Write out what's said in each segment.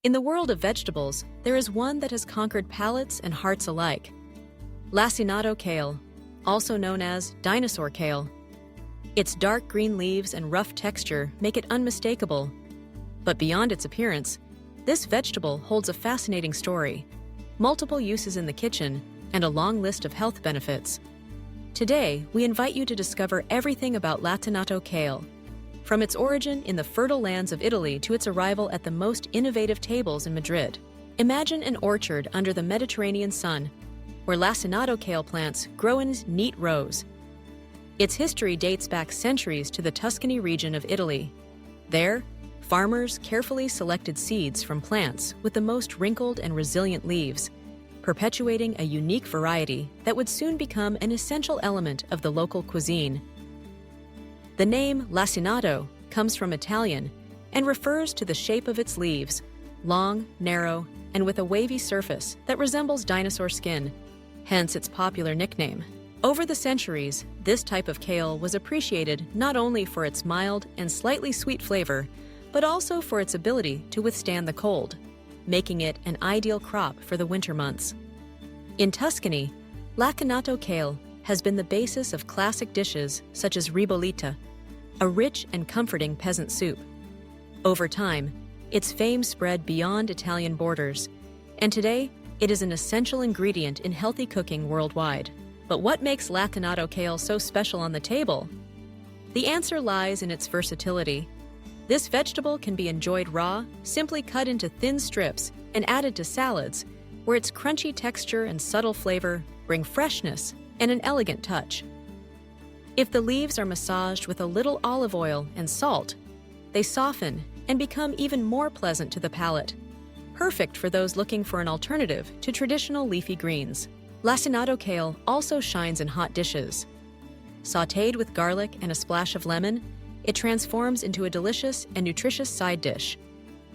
In the world of vegetables, there is one that has conquered palates and hearts alike. Lacinato kale, also known as dinosaur kale. Its dark green leaves and rough texture make it unmistakable. But beyond its appearance, this vegetable holds a fascinating story, multiple uses in the kitchen, and a long list of health benefits. Today, we invite you to discover everything about Lacinato kale, from its origin in the fertile lands of Italy to its arrival at the most innovative tables in Madrid. Imagine an orchard under the Mediterranean sun, where Lacinato kale plants grow in neat rows. Its history dates back centuries to the Tuscany region of Italy. There, farmers carefully selected seeds from plants with the most wrinkled and resilient leaves, perpetuating a unique variety that would soon become an essential element of the local cuisine. The name Lacinato comes from Italian and refers to the shape of its leaves, long, narrow, and with a wavy surface that resembles dinosaur skin, hence its popular nickname. Over the centuries, this type of kale was appreciated not only for its mild and slightly sweet flavor, but also for its ability to withstand the cold, making it an ideal crop for the winter months. In Tuscany, Lacinato kale has been the basis of classic dishes such as ribollita, a rich and comforting peasant soup. Over time, its fame spread beyond Italian borders, and today it is an essential ingredient in healthy cooking worldwide. But what makes Lacinato kale so special on the table? The answer lies in its versatility. This vegetable can be enjoyed raw, simply cut into thin strips and added to salads, where its crunchy texture and subtle flavor bring freshness and an elegant touch. If the leaves are massaged with a little olive oil and salt, they soften and become even more pleasant to the palate, perfect for those looking for an alternative to traditional leafy greens. Lacinato kale also shines in hot dishes. Sautéed with garlic and a splash of lemon, it transforms into a delicious and nutritious side dish.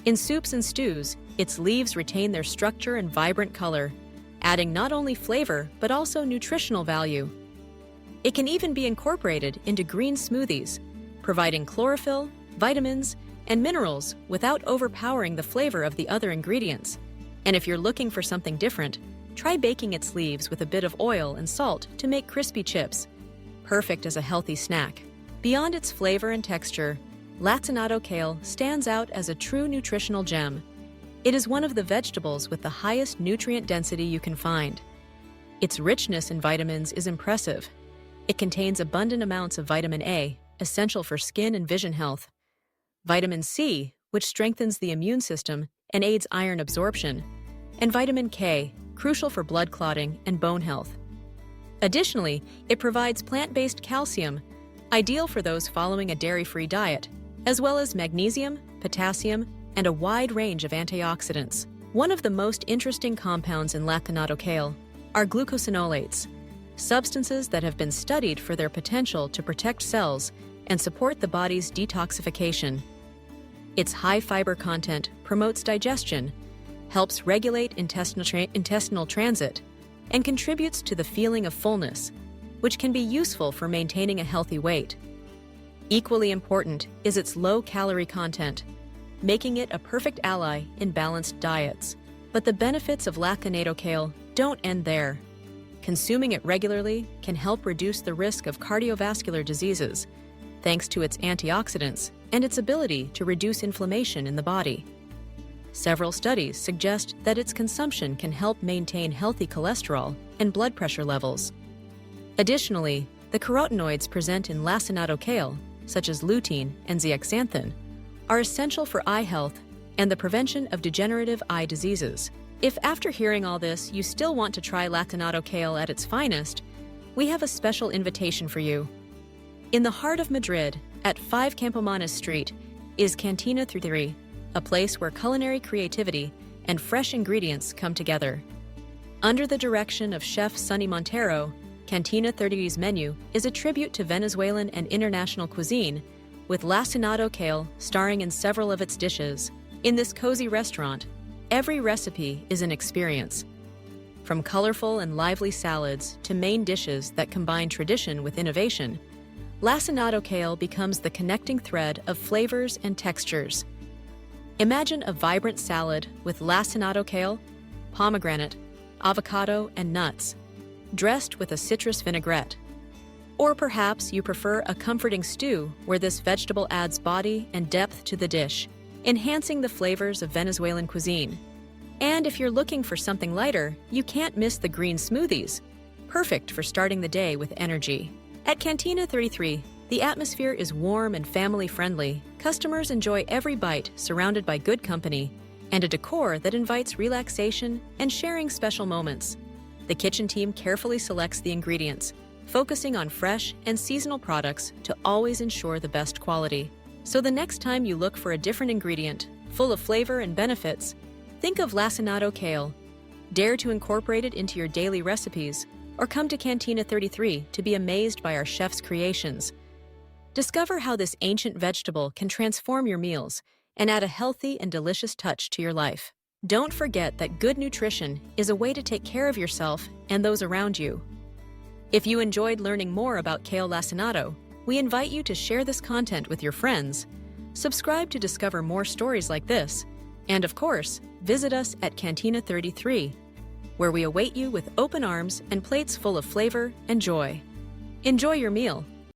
In soups and stews, its leaves retain their structure and vibrant color, adding not only flavor but also nutritional value. It can even be incorporated into green smoothies, providing chlorophyll, vitamins, and minerals without overpowering the flavor of the other ingredients. And if you're looking for something different, try baking its leaves with a bit of oil and salt to make crispy chips, perfect as a healthy snack. Beyond its flavor and texture, Lacinato kale stands out as a true nutritional gem. It is one of the vegetables with the highest nutrient density you can find. Its richness in vitamins is impressive. It contains abundant amounts of vitamin A, essential for skin and vision health, vitamin C, which strengthens the immune system and aids iron absorption, and vitamin K, crucial for blood clotting and bone health. Additionally, it provides plant-based calcium, ideal for those following a dairy-free diet, as well as magnesium, potassium, and a wide range of antioxidants. One of the most interesting compounds in Lacinato kale are glucosinolates, substances that have been studied for their potential to protect cells and support the body's detoxification. Its high fiber content promotes digestion, helps regulate intestinal transit, and contributes to the feeling of fullness, which can be useful for maintaining a healthy weight. Equally important is its low-calorie content, making it a perfect ally in balanced diets. But the benefits of Lacinato kale don't end there. Consuming it regularly can help reduce the risk of cardiovascular diseases, thanks to its antioxidants and its ability to reduce inflammation in the body. Several studies suggest that its consumption can help maintain healthy cholesterol and blood pressure levels. Additionally, the carotenoids present in Lacinato kale, such as lutein and zeaxanthin, are essential for eye health and the prevention of degenerative eye diseases. If after hearing all this you still want to try Lacinato kale at its finest, we have a special invitation for you. In the heart of Madrid, at 5 Campomanes Street, is Cantina 33, a place where culinary creativity and fresh ingredients come together. Under the direction of Chef Sonny Montero, Cantina 33's menu is a tribute to Venezuelan and international cuisine, with Lacinato kale starring in several of its dishes. In this cozy restaurant, every recipe is an experience. From colorful and lively salads to main dishes that combine tradition with innovation, Lacinato kale becomes the connecting thread of flavors and textures. Imagine a vibrant salad with Lacinato kale, pomegranate, avocado, and nuts, dressed with a citrus vinaigrette. Or perhaps you prefer a comforting stew where this vegetable adds body and depth to the dish, enhancing the flavors of Venezuelan cuisine. And if you're looking for something lighter, you can't miss the green smoothies, perfect for starting the day with energy. At Cantina 33, the atmosphere is warm and family-friendly. Customers enjoy every bite surrounded by good company and a decor that invites relaxation and sharing special moments. The kitchen team carefully selects the ingredients, focusing on fresh and seasonal products to always ensure the best quality. So the next time you look for a different ingredient, full of flavor and benefits, think of Lacinato kale. Dare to incorporate it into your daily recipes, or come to Cantina 33 to be amazed by our chef's creations. Discover how this ancient vegetable can transform your meals and add a healthy and delicious touch to your life. Don't forget that good nutrition is a way to take care of yourself and those around you. If you enjoyed learning more about kale lacinato, we invite you to share this content with your friends, subscribe to discover more stories like this, and of course, visit us at Cantina 33, where we await you with open arms and plates full of flavor and joy. Enjoy your meal.